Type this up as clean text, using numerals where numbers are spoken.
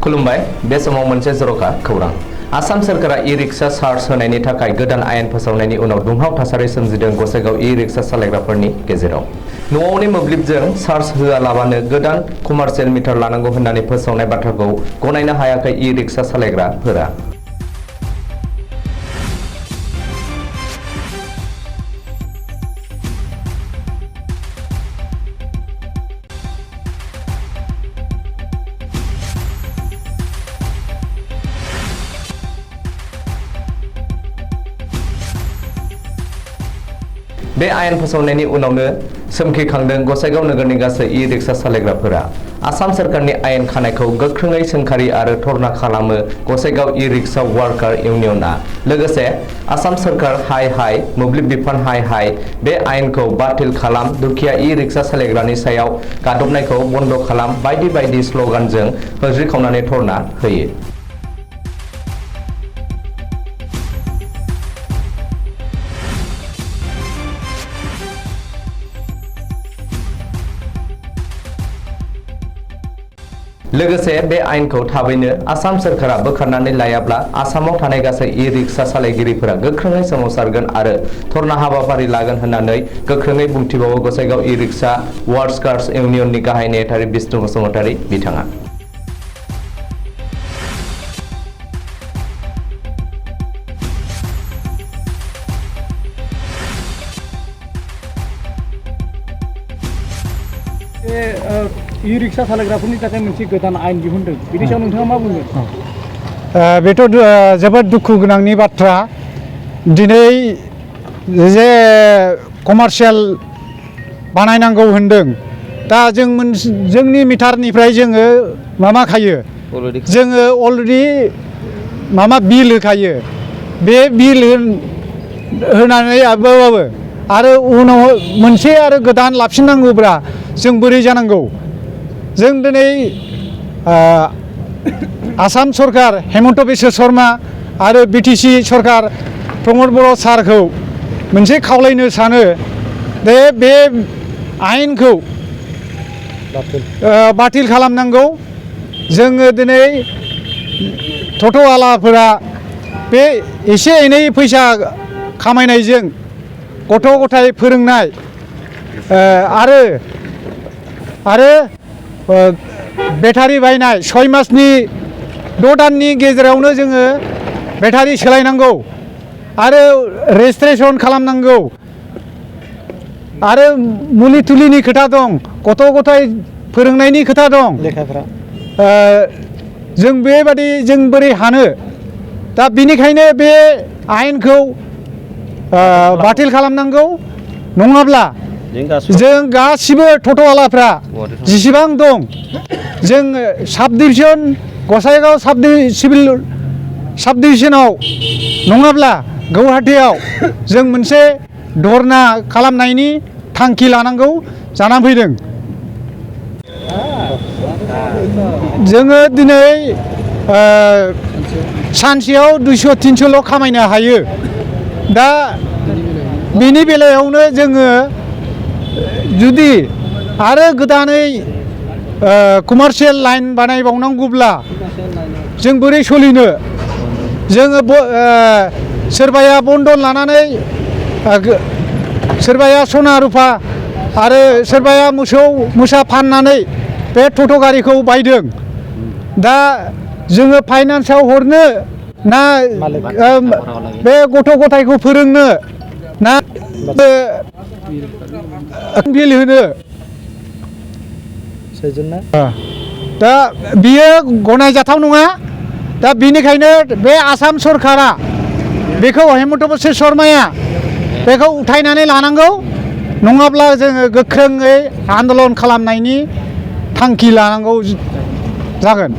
खुलुमबाय बे समाव मोनसे जर'खा खौरां आसाम सोरखारा ई-रिक्शा चार्ज होनायनि थाखाय गोदान आयेन फोसावनायनि उनाव दुंहाव थासारि सोमजिदों गसाइगाव ई-रिक्शा सालायग्राफोरनि गेजेराव न'आवनि मोब्लिबजों चार्ज होआलाबानो गोदान कमार्शियेल मिटार लानांगौ होननानै फोसावनाय बाथ्राखौ गनायनो हायाखै ई-रिक्शा सालायग्राफोरा। बे आयेन फोसावनायनि उनावनो सोमखिखांदों गसाइगाव नोगोरनि गासै ई-रिक्शा सालायग्राफोरा। आसाम सोरखारनि आयेन खानायखौ गोख्रोङै सोंखारि आरो धरना खालामो गसाइगाव ई-रिक्शा वार्कार इउनियनआ। लोगोसे आसाम सोरखार हाय हाय मोब्लिब बिफान हाय हाय बे आयेनखौ बातिल खालाम दुखिया ई-रिक्शा सालायग्रानि सायाव गादबनायखौ बन्द खालाम बायदि बायदि स्लगानजों होज्रिखावनानै धरना होयो। लोगोसे बे आयेनखौ थाबैनो आसाम सोरखारा बोखारनानै लायाब्ला आसामाव थानाय गासै ई-रिक्शा सालायगिरिफोरा गोख्रोङै सोमावसारगोन आरो धरना हाबाफारि लागोन होननानै गोख्रोङै बुंथिबावो गसाइगाव ई-रिक्शा वार्कार्स इउनियननि गाहाय नेहाथारि बिष्णु बसुमतारी बिथाङा। ई-रिक्शा सालायग्राफोरनि थाखाय मोनसे गोदान आयेन दिहुनदों बिनि सायाव नोंथाङा मा बुंगोन? बेथ' जोबोद दुखु गोनांनि बाथ्रा। दिनै जे कमार्शियेल बानायनांगौ होनदों दा जोंनि मिटारनिफ्राय जोङो माबाखायो जोङो अलरेडि बिल होखायो। बे बिल होनानै आरो उनाव मोनसे आरो गोदान लाफिननांगौब्ला जों बोरै जानांगौ? जों दिनै आसाम सरकार हेमन्त बिश्व शर्मा आरो बिटिसि सरकार प्रमद बर' सारखौ मोनसे खावलायनो सानो दे बे आयेनखौ बातिल खालामनांगौ। जोङो दिनै टट'वालाफोरा बे एसे एनै फैसा खामायनायजों गथ' गथाय फोरोंनाय आरो बेटारि बायनाय 6 मासनि 6 दाननि गेजेरावनो जोङो बेटारि सोलायनांगौ आरो रेजिस्ट्रेसन खालामनांगौ आरो मुलि तुलिनि खोथा दं, गथ' गथाय फोरोंनायनि खोथा दं। लेखाफ्रा जों बेबादि जों बोरै हानो? दा बिनिखायनो बे आयेनखौ बातिल खालामनांगौ। नङाब्ला जों गासिबो टट'वालाफ्रा जेसेबां दं जों साब डिभिजन गसाइगाव सिभिल साब डिभिजनाव नङाब्ला गुवाहाटीयाव जों मोनसे धरना खालामनायनि थांखि लानांगौ जानानै फैदों। जोङो दिनै सानसेयाव 200-300ल' खामायनो हायो। दा बेनि बेलायावनो जोङो जुदि आरो गोदानै कमार्शियेल लाइन बानायबावनांगौब्ला जों बोरै सोलिनो? जोङो सोरबाया बन्दन लानानै सोरबाया सना रुफा आरो सोरबाया मोसौ मोसा फाननानै बे टट' गारिखौ बायदों। दा जोङो फाइनान्सआव हरनो ना बे गथ' गथायखौ फोरोंनो ना बिल होनो? दा बियो गनायजाथाव नङा। दा बिनिखायनो बे आसाम सरकारा बेखौ हेमन्त बिश्व शर्माया बेखौ उथायनानै लानांगौ। नङाब्ला जोङो गोख्रोङै आन्दलन खालामनायनि थांखि लानांगौ जागोन।